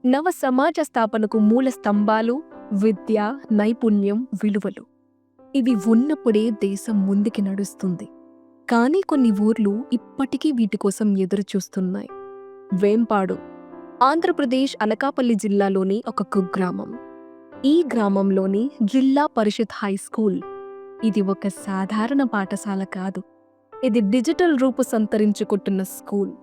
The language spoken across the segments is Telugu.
నవ సమాజ స్థాపనకు మూల స్తంభాలు విద్య, నైపుణ్యం, విలువలు. ఇవి ఉన్నప్పుడే దేశం ముందుకి నడుస్తుంది. కానీ కొన్ని ఊర్లు ఇప్పటికీ వీటి కోసం ఎదురు చూస్తున్నాయి. వేంపాడు ఆంధ్రప్రదేశ్ అనకాపల్లి జిల్లాలోని ఒక కుగ్రామం. ఈ గ్రామంలోని జిల్లా పరిషత్ హై స్కూల్. ఇది ఒక సాధారణ పాఠశాల కాదు. ఇది డిజిటల్ రూపు సంతరించుకుంటున్న స్కూల్.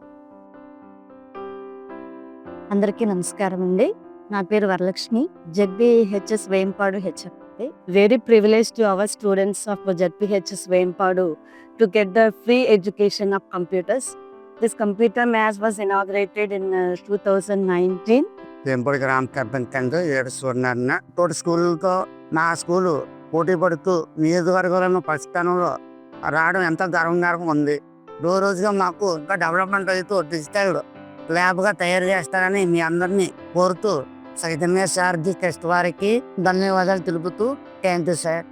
అందరికీ నమస్కారం అండి. నా పేరు Varalakshmi. ZPHS Vempadu HF. Very privilege to our students of ZPHS Vempadu to get the free education of computers. This computer lab was inaugurated in 2019. Vempadu గ్రామ సర్పంచ్ ఏడు చూడన్న తోటి స్కూల్తో నా స్కూలు పోటీ పడుతూ నియోజకవర్గంలో ఫస్ట్ స్థానంలో రావడం ఎంత గర్వంగా ఉంది. రోజుగా మాకు ఇంకా డెవలప్మెంట్ అవుతూ డిజిటల్ ల్యాబ్గా తయారు చేస్తారని మీ అందరినీ కోరుతూ చైతన్య సారథి టెస్ట్ వారికి ధన్యవాదాలు తెలుపుతూ థ్యాంక్ యూ సార్.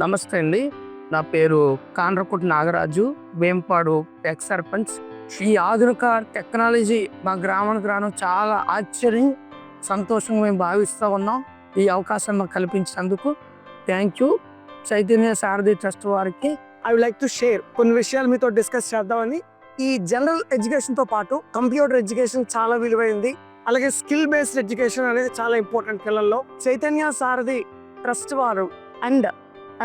నమస్తే అండి. నా పేరు కాండ్రకుటి నాగరాజు, వేంపాడు ఎక్స్ సర్పంచ్. ఈ ఆధునిక టెక్నాలజీ మా గ్రామానికి రావడం చాలా ఆశ్చర్యం, సంతోషంగా మేము భావిస్తూ ఉన్నాం. ఈ అవకాశం మాకు కల్పించినందుకు thank you Chaitanya Sarathi trust వారికి. I would like to share కొన్ని విషయాలు మీతో డిస్కస్ చేద్దామని. ఈ జనరల్ ఎడ్యుకేషన్తో పాటు కంప్యూటర్ ఎడ్యుకేషన్ చాలా విలువైంది. అలాగే స్కిల్ బేస్డ్ ఎడ్యుకేషన్ అనేది చాలా ఇంపార్టెంట్ పిల్లల్లో. చైతన్య సారథి ట్రస్ట్ వారు and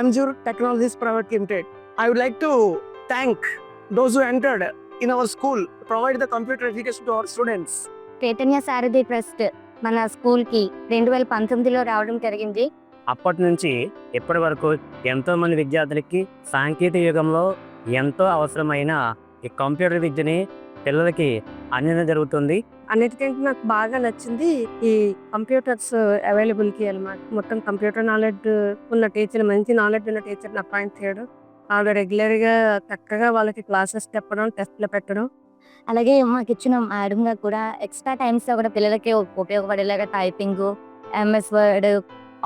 Anjur technologies private limited, I would like to thank those who entered in our school provide the computer education to our students. Chaitanya Sarathi trust మన స్కూల్కి 2019లో రావడం జరిగింది. అప్పటి నుంచి ఇప్పటి వరకు ఎంతోమంది విద్యార్థులకి సాంకేతిక యుగంలో ఎంతో అవసరమైన ఈ కంప్యూటర్ విద్యని పిల్లలకి అందించడం జరుగుతుంది. అన్నిటికంటే నాకు బాగా నచ్చింది ఈ కంప్యూటర్స్ అవైలబిలిటీ అనమాట. మొత్తం కంప్యూటర్ నాలెడ్జ్ ఉన్న టీచర్, మంచి నాలెడ్జ్ ఉన్న టీచర్ని అపాయింట్ చేయడం, వాళ్ళు రెగ్యులర్గా చక్కగా వాళ్ళకి క్లాసెస్ చెప్పడం, టెస్ట్లు పెట్టడం. అలాగే మాకు ఇచ్చిన మేడం గారు కూడా ఎక్స్ట్రా టైమ్స్ కూడా పిల్లలకి ఉపయోగపడేలాగా టైపింగ్, ఎంఎస్ వర్డ్,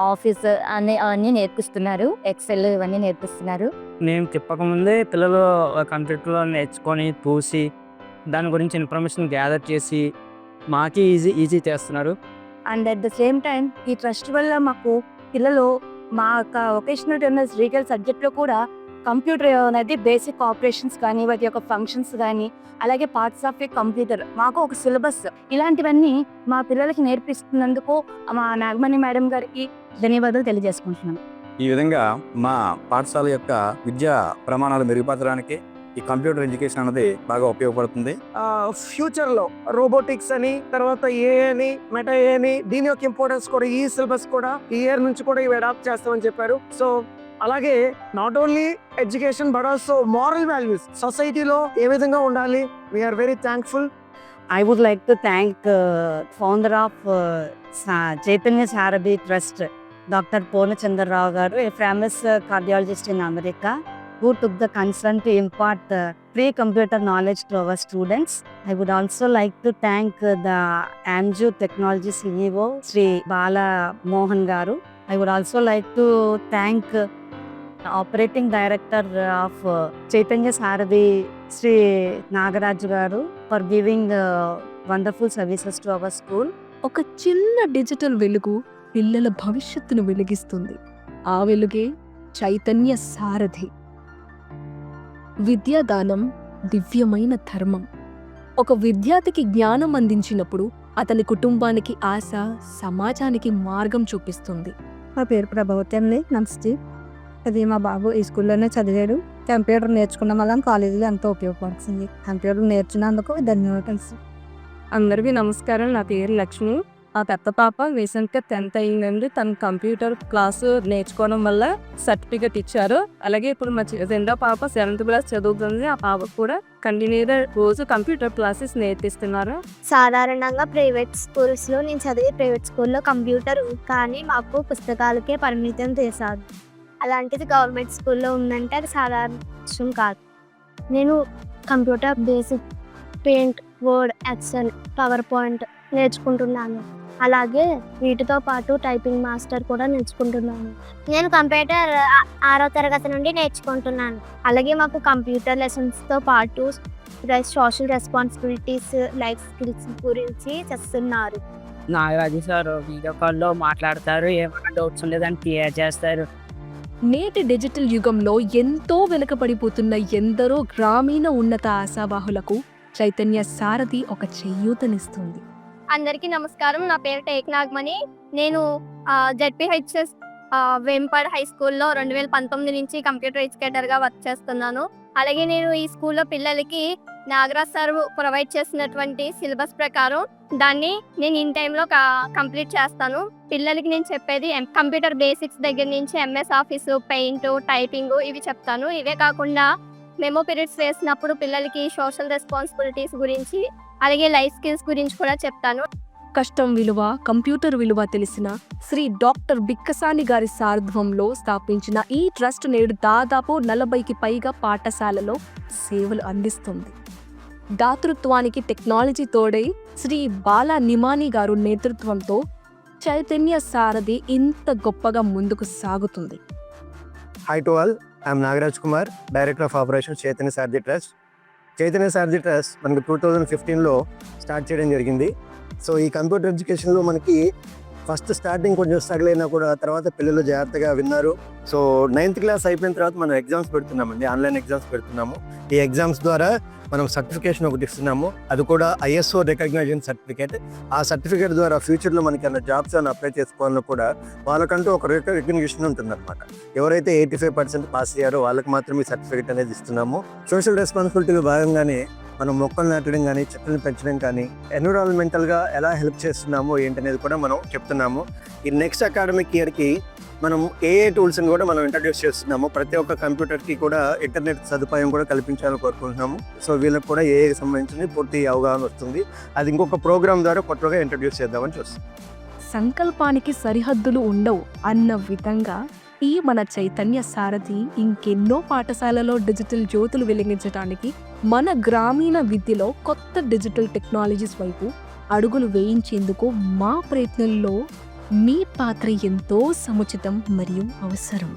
ఆఫీస్ అన్నీ నేర్పిస్తున్నారు. ఎక్సెల్ ఇవన్నీ నేర్పిస్తున్నారు. నేను చెప్పకముందే పిల్లలు కంప్యూటర్లో నేర్చుకొని చూసి దాని గురించి ఇన్ఫర్మేషన్ గ్యాదర్ చేసి మాకి ఈజీ చేస్తున్నారు. And at the same time ఈ ట్రస్ట్ వల్ల మాకు పిల్లలు మా యొక్క వొకేషనల్ టెర్నల్స్ లీగల్ సబ్జెక్ట్లో కూడా కంప్యూటర్ అనేది బేసిక్ ఆపరేషన్స్ కానీ, వాటి యొక్క ఫంక్షన్స్ కానీ, అలాగే పార్ట్స్ ఆఫ్ ఏ కంప్యూటర్, మాకు ఒక సిలబస్, ఇలాంటివన్నీ మా పిల్లలకి నేర్పిస్తున్నందుకు మా నాగమణి మేడం గారికి ధన్యవాదాలు తెలియజేసుకుంటున్నాను. ఈ విధంగా మా పాఠశాల యొక్క విద్యా ప్రమాణాలు మెరుగుపరచడానికి ఈ కంప్యూటర్ ఎడ్యుకేషన్ అనేది బాగా ఉపయోగపడుతుంది. ఫ్యూచర్లో రోబోటిక్స్ అని, తర్వాత ఏఐ అని, మెటా ఏఐ అని, దీని యొక్క ఇంపార్టెన్స్ కూడా ఈ సిలబస్ కూడా ఈ ఇయర్ నుంచి కూడా ఇవి అడాప్ట్ చేస్తామని చెప్పారు. సో అలాగే not only education but also moral values సొసైటీలో ఏ విధంగా ఉండాలి. We're very thankful. I would like to thank founder of Chaitanya Sarathi trust, Dr. Purnachandrarao garu, a famous cardiologist in America, who took the concern to impart free computer knowledge to our students. I would also like to thank the Amju Technology CEO, Sri Bala Mohan garu. I would also like to thank operating director of Chaitanya Saradhi, Sri Nagaraj garu, for giving wonderful services to our school. ఒక చిన్న డిజిటల్ వెలుగు పిల్లల భవిష్యత్తును వెలిగిస్తుంది. ఆ వెలుగే చైతన్య సారథి. విద్యాదానం దివ్యమైన ధర్మం. ఒక విద్యార్థికి జ్ఞానం అందించినప్పుడు అతని కుటుంబానికి ఆశ, సమాజానికి మార్గం చూపిస్తుంది. మా పేరు ప్రభావతి అండి. నమస్తే. అది మా బాబు ఈ స్కూల్లోనే చదివాడు. కంప్యూటర్ నేర్చుకున్న వల్ల కాలేజీలో ఎంతో ఉపయోగపడుతుంది. కంప్యూటర్ నేర్చుకున్నందుకు ధన్యవాదాలు. అందరికీ నమస్కారం. నా పేరు లక్ష్మి. ఆ పెద్ద పాప రీసెంట్గా 10th అయ్యిందండి. తను కంప్యూటర్ క్లాసు నేర్చుకోవడం వల్ల సర్టిఫికెట్ ఇచ్చారు. అలాగే ఇప్పుడు మా రెండో పాప 7th క్లాస్ చదువుతుంది. ఆ పాప కూడా కంటిన్యూగా రోజు కంప్యూటర్ క్లాసెస్ నేర్పిస్తున్నారు. సాధారణంగా ప్రైవేట్ స్కూల్స్లో, నేను చదివే ప్రైవేట్ స్కూల్లో కంప్యూటర్ కానీ మాకు పుస్తకాలకే పరిమితం చేశారు. అలాంటిది గవర్నమెంట్ స్కూల్లో ఉందంటే అది సాధారణ విషయం కాదు. నేను computer basic, paint, Word, Excel, PowerPoint నేర్చుకుంటున్నాను. అలాగే వీటితో పాటు టైపింగ్ మాస్టర్ కూడా నేర్చుకుంటున్నాను. నేను కంప్యూటర్ 6వ తరగతి నుండి నేర్చుకుంటున్నాను. అలాగే మాకు కంప్యూటర్ లెసన్స్తో పాటు సోషల్ రెస్పాన్సిబిలిటీస్, లైఫ్ స్కిల్స్ గురించి చేస్తున్నారు. నాగరాజు సార్ వీడియో కాల్లో మాట్లాడతారు, ఏమైనా డౌట్స్ ఉండేదాన్ని క్లియర్ చేస్తారు. నేటి డిజిటల్ యుగంలో ఎంతో వెనుకబడిపోతున్న ఎందరో గ్రామీణ ఉన్నత ఆశావాహులకు చైతన్య సారథి ఒక చేయూతనిస్తుంది. అందరికీ నమస్కారం. నా పేరు టేక్ నాగమణి. నేను జెడ్పీహెచ్ఎస్ వేంపాడ్ హై స్కూల్లో 2019 నుంచి కంప్యూటర్ ఎడ్యుకేటర్గా వర్క్ చేస్తున్నాను. అలాగే నేను ఈ స్కూల్లో పిల్లలకి నాగరాజ్ సార్ ప్రొవైడ్ చేసినటువంటి సిలబస్ ప్రకారం దాన్ని నేను ఇన్ టైంలో కంప్లీట్ చేస్తాను. పిల్లలకి నేను చెప్పేది కంప్యూటర్ బేసిక్స్ దగ్గర నుంచి ఎంఎస్ ఆఫీసు, పెయింట్, టైపింగ్ ఇవి చెప్తాను. ఇవే కాకుండా మెమో పీరియడ్స్ వేసినప్పుడు పిల్లలకి సోషల్ రెస్పాన్సిబిలిటీస్ గురించి అలాగే లైఫ్ స్కిల్స్ గురించి కూడా చెప్తాను. కష్టం విలువ, కంప్యూటర్ విలువ తెలిసిన శ్రీ డాక్టర్ బిక్కసాని గారి సారథ్యంలో స్థాపించిన ఈ ట్రస్ట్ నేడు దాదాపు 40కి పైగా పాఠశాలలో సేవలు అందిస్తుంది. దాతృత్వానికి టెక్నాలజీ తోడై శ్రీ బాలా నిమాని గారు నేతృత్వంతో చైతన్య సారథి ఇంత గొప్పగా ముందుకు సాగుతుంది. Hi to all, I'm Nagaraj Kumar, director of operations Chaitanya Sarathi trust. Chaitanya Sarathi trust మనకు 2015లో స్టార్ట్ చేయడం జరిగింది. సో ఈ కంప్యూటర్ ఎడ్యుకేషన్లో మనకి ఫస్ట్ స్టార్టింగ్ కొంచెం స్ట్రగుల్ అయినా కూడా తర్వాత పిల్లలు జాగ్రత్తగా విన్నారు. సో 9th క్లాస్ అయిపోయిన తర్వాత మనం ఎగ్జామ్స్ పెడుతున్నామండి, ఆన్లైన్ ఎగ్జామ్స్ పెడుతున్నాము. ఈ ఎగ్జామ్స్ ద్వారా మనం సర్టిఫికేషన్ ఒకటి ఇస్తున్నాము, అది కూడా ISO రికగ్నైజేషన్ సర్టిఫికేట్. ఆ సర్టిఫికేట్ ద్వారా ఫ్యూచర్లో మనకి ఏమైనా జాబ్స్ అని అప్లై చేసుకోవాలన్నా కూడా వాళ్ళకంటూ ఒక రికగ్నిషన్ ఉంటుందన్నమాట. ఎవరైతే 85% పాస్ అయ్యారో వాళ్ళకి మాత్రమే ఈ సర్టిఫికేట్ అనేది ఇస్తున్నాము. సోషల్ రెస్పాన్సిబిలిటీలో భాగంగానే మనం మొక్కలు నాటడం కానీ, చెట్లను పెంచడం కానీ, ఎన్విరాన్మెంటల్గా ఎలా హెల్ప్ చేస్తున్నామో ఏంటనేది కూడా మనం చెప్తున్నాము. ఈ నెక్స్ట్ అకాడమిక్ ఇయర్కి మనం AI టూల్స్ని కూడా మనం ఇంట్రడ్యూస్ చేస్తున్నాము. ప్రతి ఒక్క కంప్యూటర్కి కూడా ఇంటర్నెట్ సదుపాయం కూడా కల్పించాలని కోరుకుంటున్నాము. సో వీళ్ళకి కూడా AIకి సంబంధించిన పూర్తి అవగాహన వస్తుంది. అది ఇంకొక ప్రోగ్రామ్ ద్వారా కొత్తగా ఇంట్రడ్యూస్ చేద్దామని చూస్తాం. సంకల్పానికి సరిహద్దులు ఉండవు అన్న విధంగా ఈ మన చైతన్య సారథి ఇంకెన్నో పాఠశాలలో డిజిటల్ జ్యోతులు వెలిగించడానికి మన గ్రామీణ విద్యలో కొత్త డిజిటల్ టెక్నాలజీస్ వైపు అడుగులు వేయించేందుకు మా ప్రయత్నంలో మీ పాత్ర ఎంతో సముచితం మరియు అవసరం.